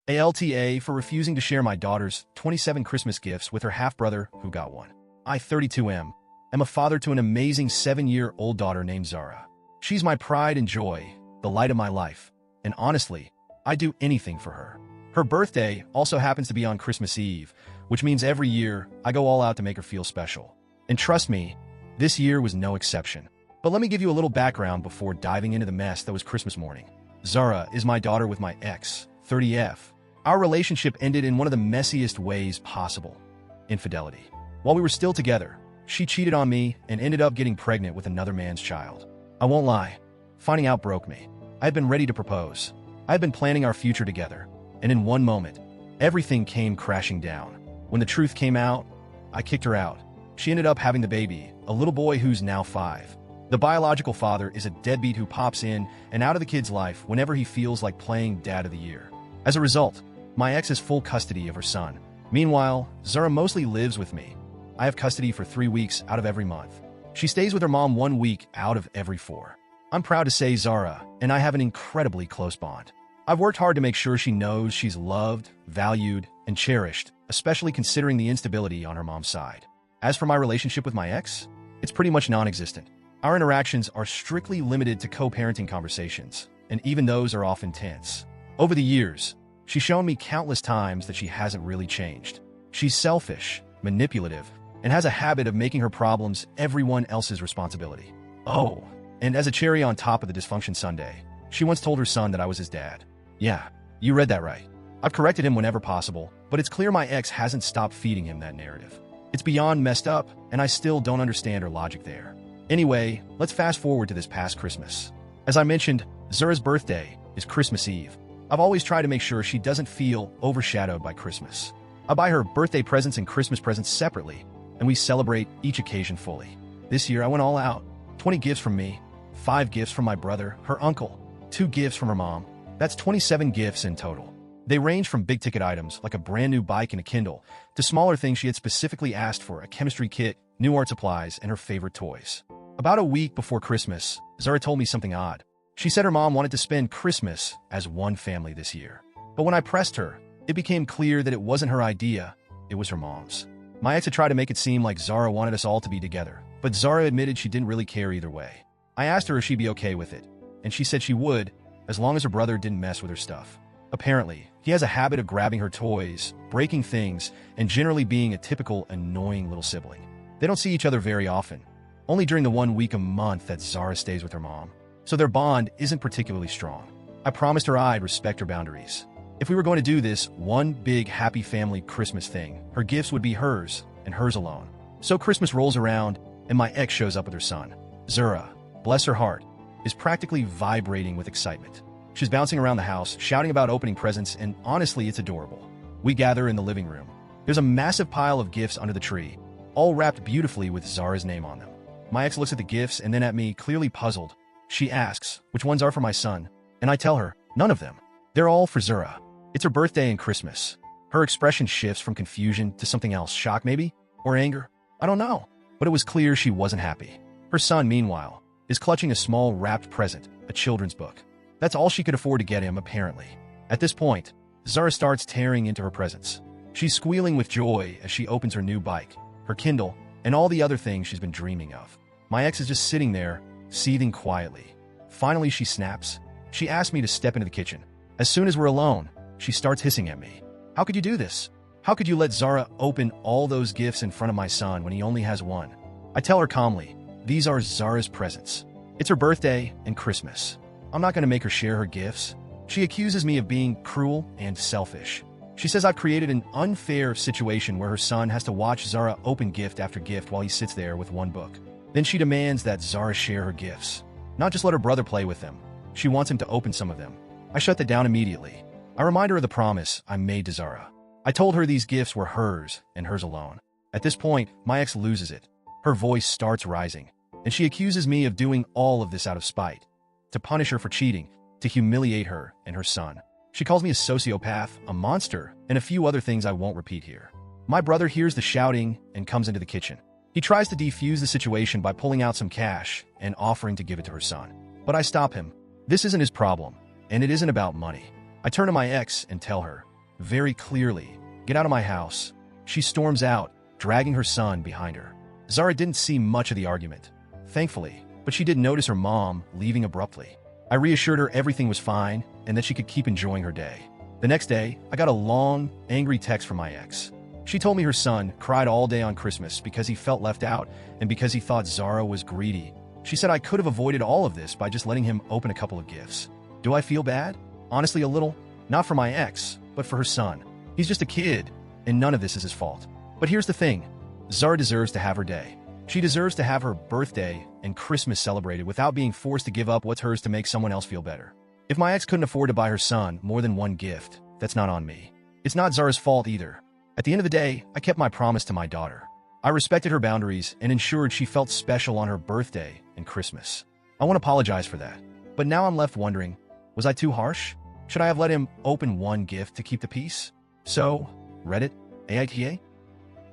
AlTA for refusing to share my daughter's 27 Christmas gifts with her half-brother who got one. I, 32M, am a father to an amazing 7-year-old daughter named Zara. She's my pride and joy, the light of my life, and honestly, I'd do anything for her. Her birthday also happens to be on Christmas Eve, which means every year I go all out to make her feel special. And trust me, this year was no exception. But let me give you a little background before diving into the mess that was Christmas morning. Zara is my daughter with my ex, 30F. Our relationship ended in one of the messiest ways possible: infidelity. While we were still together, she cheated on me and ended up getting pregnant with another man's child. I won't lie, finding out broke me. I had been ready to propose. I had been planning our future together, and in one moment, everything came crashing down. When the truth came out, I kicked her out. She ended up having the baby, a little boy who's now 5. The biological father is a deadbeat who pops in and out of the kid's life whenever he feels like playing dad of the year. As a result, my ex has full custody of her son. Meanwhile, Zara mostly lives with me. I have custody for 3 weeks out of every month. She stays with her mom 1 week out of every 4. I'm proud to say Zara and I have an incredibly close bond. I've worked hard to make sure she knows she's loved, valued, and cherished, especially considering the instability on her mom's side. As for my relationship with my ex, it's pretty much non-existent. Our interactions are strictly limited to co-parenting conversations, and even those are often tense. Over the years, she's shown me countless times that she hasn't really changed. She's selfish, manipulative, and has a habit of making her problems everyone else's responsibility. Oh, and as a cherry on top of the dysfunction sundae, she once told her son that I was his dad. Yeah, you read that right. I've corrected him whenever possible, but it's clear my ex hasn't stopped feeding him that narrative. It's beyond messed up, and I still don't understand her logic there. Anyway, let's fast forward to this past Christmas. As I mentioned, Zara's birthday is Christmas Eve. I've always tried to make sure she doesn't feel overshadowed by Christmas. I buy her birthday presents and Christmas presents separately, and we celebrate each occasion fully. This year I went all out. 20 gifts from me, 5 gifts from my brother, her uncle, 2 gifts from her mom. That's 27 gifts in total. They range from big-ticket items like a brand new bike and a Kindle to smaller things she had specifically asked for: a chemistry kit, new art supplies, and her favorite toys. About a week before Christmas, Zara told me something odd. She said her mom wanted to spend Christmas as one family this year. But when I pressed her, it became clear that it wasn't her idea, it was her mom's. My ex had tried to make it seem like Zara wanted us all to be together, but Zara admitted she didn't really care either way. I asked her if she'd be okay with it, and she said she would, as long as her brother didn't mess with her stuff. Apparently, he has a habit of grabbing her toys, breaking things, and generally being a typical annoying little sibling. They don't see each other very often, only during the 1 week a month that Zara stays with her mom, so their bond isn't particularly strong. I promised her I'd respect her boundaries. If we were going to do this one big happy family Christmas thing, her gifts would be hers and hers alone. So Christmas rolls around and my ex shows up with her son. Zara, bless her heart, is practically vibrating with excitement. She's bouncing around the house, shouting about opening presents, and honestly, it's adorable. We gather in the living room. There's a massive pile of gifts under the tree, all wrapped beautifully with Zara's name on them. My ex looks at the gifts and then at me, clearly puzzled. She asks, which ones are for my son? And I tell her, none of them. They're all for Zara. It's her birthday and Christmas. Her expression shifts from confusion to something else, shock maybe? Or anger? I don't know. But it was clear she wasn't happy. Her son, meanwhile, is clutching a small wrapped present, a children's book. That's all she could afford to get him, apparently. At this point, Zara starts tearing into her presents. She's squealing with joy as she opens her new bike, her Kindle, and all the other things she's been dreaming of. My ex is just sitting there, seething quietly. Finally, she snaps. She asks me to step into the kitchen. As soon as we're alone, she starts hissing at me. How could you do this? How could you let Zara open all those gifts in front of my son when he only has one? I tell her calmly, these are Zara's presents. It's her birthday and Christmas. I'm not going to make her share her gifts. She accuses me of being cruel and selfish. She says I've created an unfair situation where her son has to watch Zara open gift after gift while he sits there with one book. Then she demands that Zara share her gifts, not just let her brother play with them. She wants him to open some of them. I shut that down immediately. I remind her of the promise I made to Zara. I told her these gifts were hers and hers alone. At this point, my ex loses it. Her voice starts rising, and she accuses me of doing all of this out of spite, to punish her for cheating, to humiliate her and her son. She calls me a sociopath, a monster, and a few other things I won't repeat here. My brother hears the shouting and comes into the kitchen. He tries to defuse the situation by pulling out some cash and offering to give it to her son. But I stop him. This isn't his problem, and it isn't about money. I turn to my ex and tell her, very clearly, "Get out of my house." She storms out, dragging her son behind her. Zara didn't see much of the argument, thankfully, but she did notice her mom leaving abruptly. I reassured her everything was fine and that she could keep enjoying her day. The next day, I got a long, angry text from my ex. She told me her son cried all day on Christmas because he felt left out and because he thought Zara was greedy. She said I could have avoided all of this by just letting him open a couple of gifts. Do I feel bad? Honestly, a little. Not for my ex, but for her son. He's just a kid, and none of this is his fault. But here's the thing. Zara deserves to have her day. She deserves to have her birthday and Christmas celebrated without being forced to give up what's hers to make someone else feel better. If my ex couldn't afford to buy her son more than one gift, that's not on me. It's not Zara's fault either. At the end of the day, I kept my promise to my daughter. I respected her boundaries and ensured she felt special on her birthday and Christmas. I want to apologize for that. But now I'm left wondering, was I too harsh? Should I have let him open one gift to keep the peace? So, Reddit, AITA?